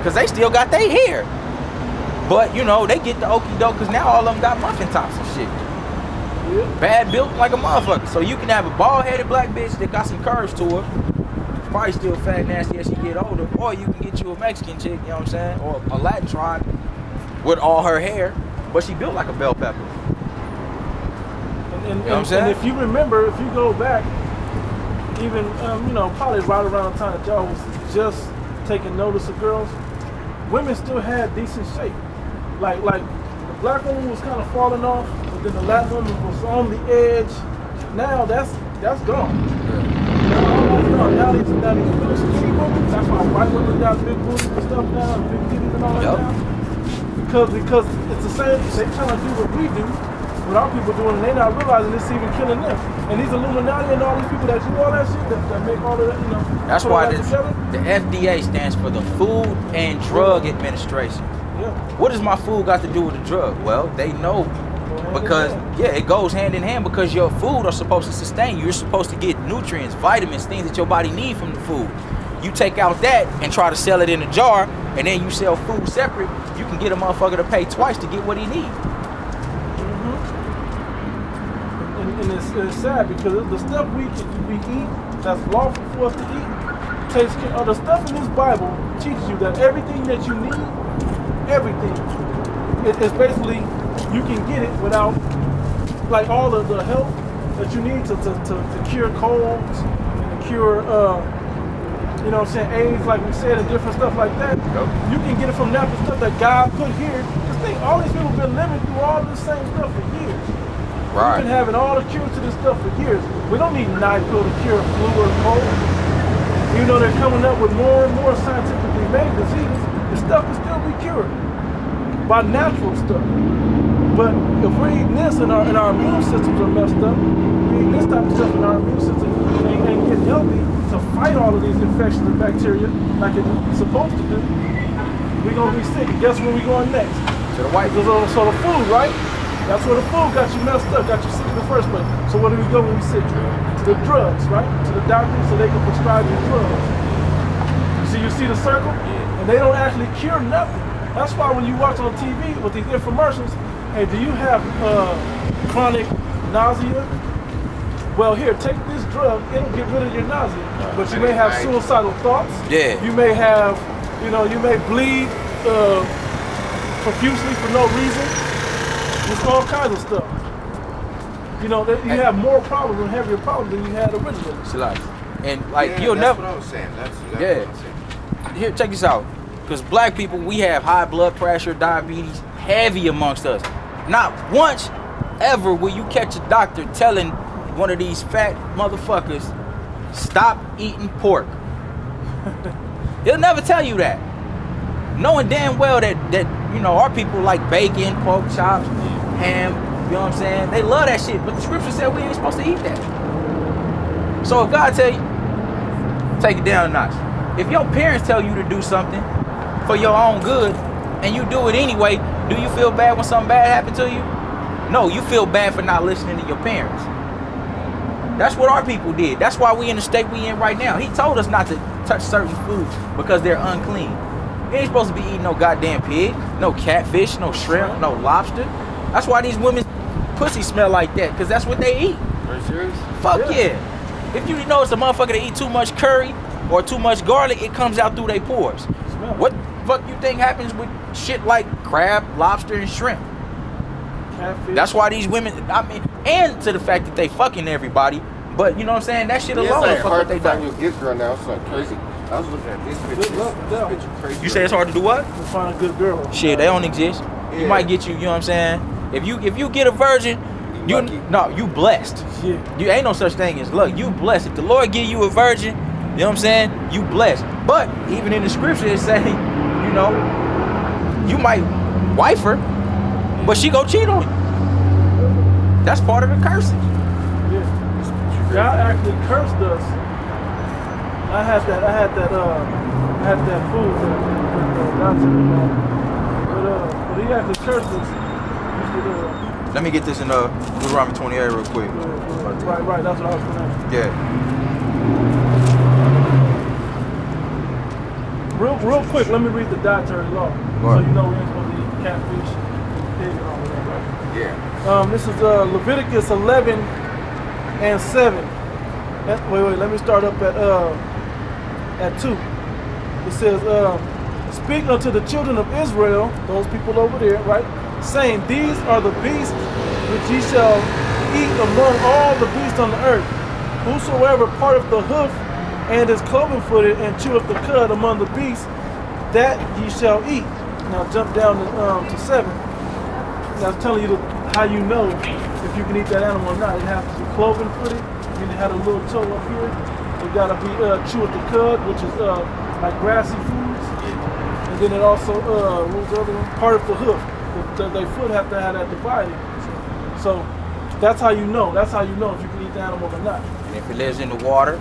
because they still got their hair. But, you know, they get the okie doke because now all of them got muffin tops and shit. Yeah. Bad built like a motherfucker. So you can have a bald-headed black bitch that got some curves to her. Probably still fat and nasty as she get older. Or you can get you a Mexican chick, you know what I'm saying? Or a Latin tribe with all her hair. But she built like a bell pepper. You know what I'm saying? And if you remember, if you go back, even, you know, probably right around the time that y'all was just taking notice of girls, women still had decent shape. Like the black woman was kind of falling off, but then the Latin woman was on the edge. Now that's gone. Now these middle skinny women, that's why white women got big booties and stuff now, and big titties and all that now. Because it's the same, they trying to do what we do, what our people doing, and they not realizing it's even killing them. And these Illuminati and all these people that do all that shit, that make all of that, you know. That's why the FDA stands for the Food and Drug Administration. Yeah. What does my food got to do with the drug? Well, they know because, it goes hand in hand because your food are supposed to sustain you. You're supposed to get nutrients, vitamins, things that your body needs from the food. You take out that and try to sell it in a jar, and then you sell food separate, you can get a motherfucker to pay twice to get what he needs. And it's sad because the stuff we eat that's lawful for us to eat takes care of the stuff in this Bible teaches you that everything that you need, everything, it's basically you can get it without like all of the help that you need to cure colds and to cure you know what I'm saying, AIDS, like we said, and different stuff like that. Yep. You can get it from natural stuff that God put here. Just think, all these people have been living through all this same stuff for years. Right. We've been having all the cures to this stuff for years. We don't need NyQuil to cure flu or cold. Even though they're coming up with more and more scientifically made diseases, the stuff can still be cured by natural stuff. But if we're eating this and our immune systems are messed up, we eat this type of stuff and our immune system ain't getting healthy to fight all of these infections and bacteria like it's supposed to do, we're going to be sick. And guess where we're going next? To the white. So the food, right? That's where the food got you messed up, got you sick in the first place. So where do we go when we sick? To the drugs, right? To the doctors so they can prescribe you drugs. You see the circle? Yeah. And they don't actually cure nothing. That's why when you watch on TV with these infomercials, hey, do you have chronic nausea? Well, here, take this drug, it'll get rid of your nausea. But you may have suicidal thoughts. Yeah. You may have, you may bleed profusely for no reason. There's all kinds of stuff. You have more problems and heavier problems than you had originally. And you'll never. That's what I was saying. That's exactly what I'm saying. Here, check this out. Because black people, we have high blood pressure, diabetes, heavy amongst us. Not once ever will you catch a doctor telling one of these fat motherfuckers, stop eating pork. He'll never tell you that. Knowing damn well that our people like bacon, pork chops, ham, you know what I'm saying? They love that shit, but the scripture said we ain't supposed to eat that. So if God tell you, take it down a notch. If your parents tell you to do something for your own good, and you do it anyway, do you feel bad when something bad happened to you? No, you feel bad for not listening to your parents. That's what our people did. That's why we in the state we in right now. He told us not to touch certain foods because they're unclean. You ain't supposed to be eating no goddamn pig, no catfish, no shrimp, no lobster. That's why these women's pussy smell like that, because that's what they eat. Are you serious? Fuck yeah. If you know it's a motherfucker that eat too much curry or too much garlic, it comes out through their pores. What the fuck you think happens with shit like crab, lobster, and shrimp? Catfish. That's why these women, and to the fact that they fucking everybody, but you know what I'm saying? That shit alone is fuck what they done. You get girl now, it's like crazy. I was looking at this bitch crazy. You say it's hard to do what? To find a good girl. Shit, they don't exist. Yeah. You might get you know what I'm saying? If you get a virgin, you blessed. Yeah. You ain't no such thing as luck. You blessed. If the Lord give you a virgin, you know what I'm saying? You blessed. But even in the scripture it say, you might wife her, but she go cheat on you. That's part of the cursing. Yeah. God actually cursed us. I had that food that God took me about. But he actually cursed us. Let me get this in Deuteronomy 28 real quick. Right, that's what I was going to. Yeah. real quick, let me read the dietary law. Right. So you know we ain't supposed to eat catfish, pig, and all of that, right? Yeah. This is Leviticus 11 and 7. Wait, let me start up at 2. It says, speak unto the children of Israel, those people over there, right? Saying, these are the beasts which ye shall eat among all the beasts on the earth. Whosoever parteth the hoof and is cloven-footed and cheweth the cud among the beasts, that ye shall eat. Now jump down to 7. That's telling you how you know if you can eat that animal or not. It has to be cloven-footed. You need to have a little toe up here. It got to be chew with the cud, which is like grassy foods. And then it also, what was the other one? Part of the hoof. Their foot have to have that divided. So that's how you know. That's how you know if you can eat the animal or not. And if it lives in the water,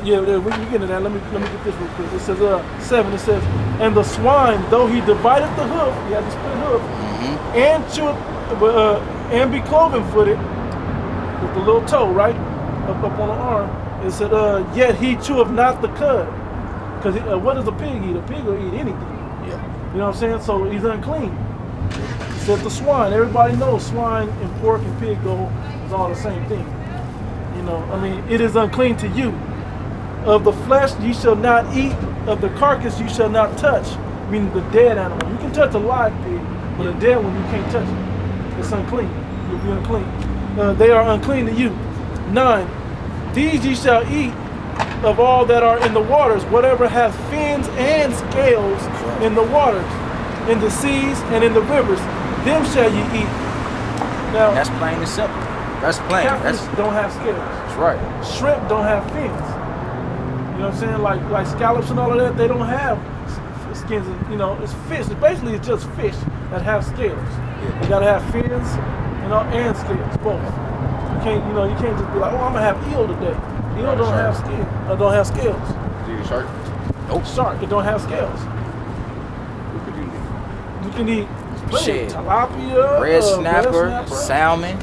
yeah, we can get into that. Let me get this real quick. It says 7. It says, and the swine, though he divided the hoof, he had the split hoof, and chew and be cloven-footed with the little toe, right, up on the arm. It said, yet he cheweth not the cud, because what does a pig eat? A pig will eat anything. yeah, You know what I'm saying? So he's unclean. It said the swine. Everybody knows swine and pork and pig is all the same thing. You know, I mean, it is unclean to you. Of the flesh ye shall not eat, of the carcass you shall not touch, meaning the dead animal. You can touch a live pig, but a dead one you can't touch it. It's unclean. You'll be unclean. They are unclean to you. 9. These ye shall eat of all that are in the waters, whatever hath fins and scales in the waters, in the seas and in the rivers, them shall ye eat. Now, that's plain and simple. That's plain. catfish That's don't have scales. right. Shrimp don't have fins. You know what I'm saying? Like scallops and all of that, they don't have skins. You know, it's fish. Basically, it's just fish that have scales. You gotta have fins, you know, and scales, both. You can't just be like, oh, I'm gonna have eel today. Eel don't have skin. Don't have scales. Do you eat shark? Nope. Shark, it don't have scales. What could you eat? You can eat Shit. tilapia, Red snapper, salmon,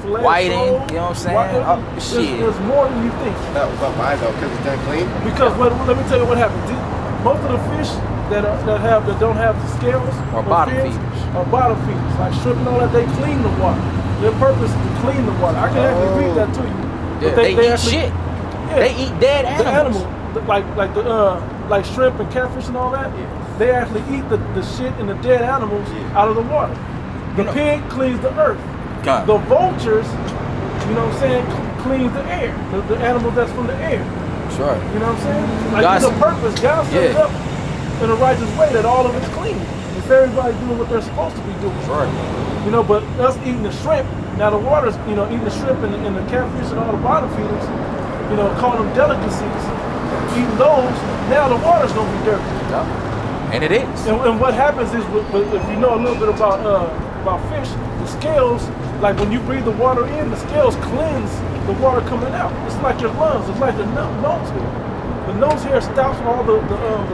filet whiting, sole, you know what I'm saying? Shit. There's more than you think. That was not mine though, because it's done clean. Because let me tell you what happens. Most of the fish that don't have the scales Or or bottom fins feeders. are bottom feeders. Like shrimp and all that, they clean the water. Their purpose is to clean the water. I can actually read that to you. Yeah, But they eat actually- shit. Yeah, They eat dead the animals. animal, like shrimp and catfish and all that. They actually eat the shit and the dead animals out of the water. The You know- pig cleans the earth. God. The vultures, you know what I'm saying, cleans the air. The animals that's from the air. Sure. You know what I'm saying? Like God's- there's a purpose. God set it Yeah. up in a righteous way that all of it's clean. If everybody's doing what they're supposed to be doing. Sure. You know, but us eating the shrimp, now the water's, you know, eating the shrimp and the catfish and all the bottom feeders, you know, calling them delicacies, eating those, now the water's gonna be dirty. Yeah. And it is. And what happens is, if you know a little bit about fish, the scales, like when you breathe the water in, the scales cleanse the water coming out. It's like your lungs. It's like the nose hair. The nose hair stops all the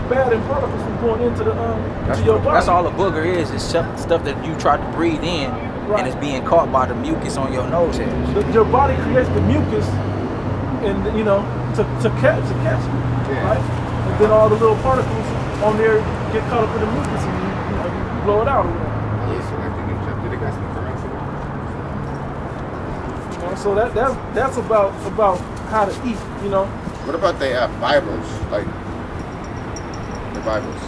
bad particles from going into the to your body. That's all a booger is stuff that you tried to breathe in Right. and it's being caught by the mucus on your nose hairs. Your body creates the mucus, and you know to catch it, Yeah. right? And then all the little particles on there get caught up in the mucus, and you blow it out or whatever. Yeah, so I think did they got some currency? You know, so that's about how to eat. You know, What about the Bibles? Like the Bibles.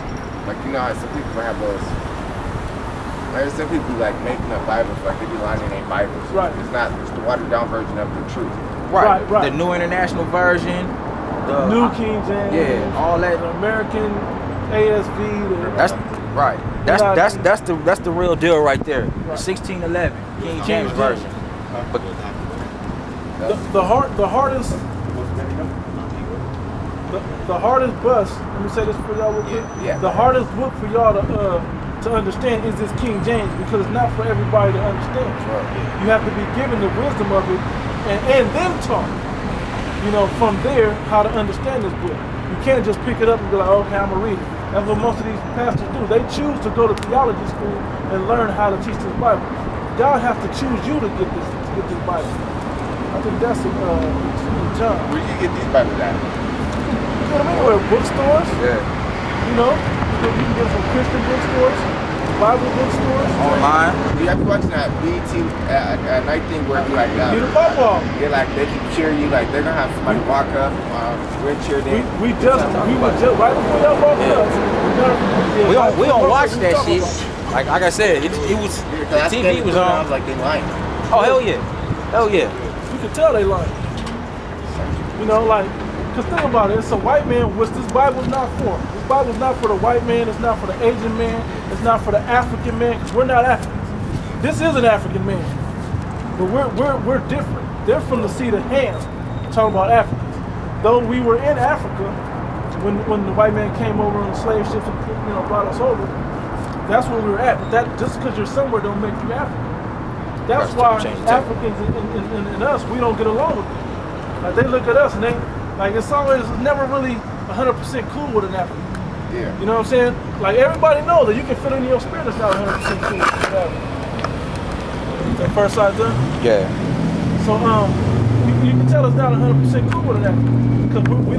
Like you know how some people have those. Like some people like making up Bibles, like they be lining their Bibles. Right. It's the watered down version of the truth. Right. The New International Version. The New King James, Yeah, all that. the American ASV. That's right. That's the real deal right there. The 1611 King James James. Version. But the hardest. The hardest bus. Let me say this for y'all real quick. Yeah. The hardest book for y'all to understand is this King James, because it's not for everybody to understand. You have to be given the wisdom of it and then taught. You know, from there, how to understand this book. You can't just pick it up and be like, okay, I'm gonna read it. That's what most of these pastors do. They choose to go to theology school and learn how to teach this Bible. God has to choose you to get this Bible. I think that's in John. Where do you get these Bibles at? You know what I mean? We're bookstores. Yeah. You know, you can get it from Christian bookstores, Bible bookstores. Online. You have to watch that BT at night thing where you like, Get a pop off. they're like, they keep cheering you, like they're gonna have somebody walk up, we're cheering them. We were just right before y'all walked up. We don't watch that shit. Like I said, it was the TV was on. Like they lying. Oh hell yeah, hell yeah. You can tell they lying. You know, like, cause think about it. It's a white man, which this Bible's not for. This Bible's not for the white man. It's not for the Asian man. It's not for the African man. Cause we're not Africans. This is an African man, but we're different. They're from the seed of Ham. I'm talking about Africans. Though we were in Africa when the white man came over on the slave ships and brought us over. That's where we were at. But that just because you're somewhere don't make you African. That's why Africans and us, we don't get along with them. Like they look at us and they, like it's never really 100% cool with an African. Yeah. You know what I'm saying? Like everybody knows that you can feel it in your spirit it's not 100% cool with an African. That first side done? Yeah. So you can tell it's not 100% cool with an African because we don't.